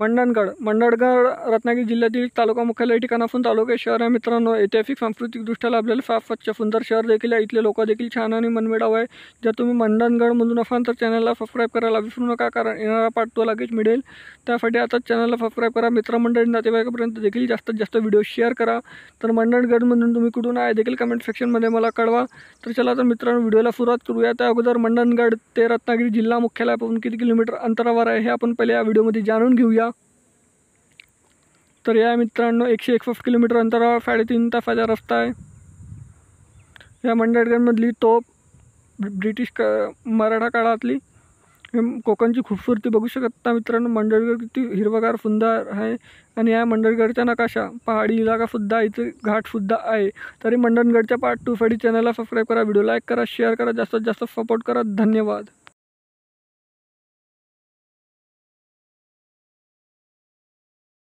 मंडणगड रत्नागिरी जिल्ह्यातील तालुका मुख्यालय ठिकाणापासून तालुका शहर आहे मित्रांनो. ऐतिहासिक सांस्कृतिकदृष्ट्या लाभलेले फार स्वच्छ सुंदर शहर देखील आहे. इथले लोक देखील छान आणि मनमिळाऊ आहे. जर तुम्ही मंडणगडमधून असाल तर चॅनलला सबस्क्राईब करायला विसरू नका, कारण येणारा पार्ट तो लगेच मिळेल. त्यासाठी आता चॅनलला सबस्क्राईब करा. मित्रमंडळी नातेवाईकांपर्यंत देखील जास्तीत जास्त व्हिडिओ शेअर करा. तर मंडणगडमधून तुम्ही कुठून आहे देखील कमेंट सेक्शनमध्ये मला कळवा. तर चला तर मित्रांनो व्हिडिओला सुरुवात करूया. त्या अगोदर मंडणगड ते रत्नागिरी जिल्हा मुख्यालयापासून किती किलोमीटर अंतरावर आहे हे आपण पहिले या व्हिडिओमध्ये जाणून घेऊया. तर या मित्रांनो 161 किलोमीटर अंतरावर 3.5 तासाचा रस्ता आहे. या मंडणगडमधली तोफ ब्रिटिश मराठा काळातली कोकणची खूबसूरती बघू शकता मित्रांनो. मंडणगड किती हिरवगार सुंदर आहे आणि या मंडणगडचा नकाशा पहाडी इलाकासुद्धा इथे घाटसुद्धा आहे. तरी मंडणगडच्या पार्ट 2 साठी चॅनलला सबस्क्राईब करा, व्हिडिओ लाईक करा, शेअर करा, जास्तीत जास्त सपोर्ट करा. धन्यवाद.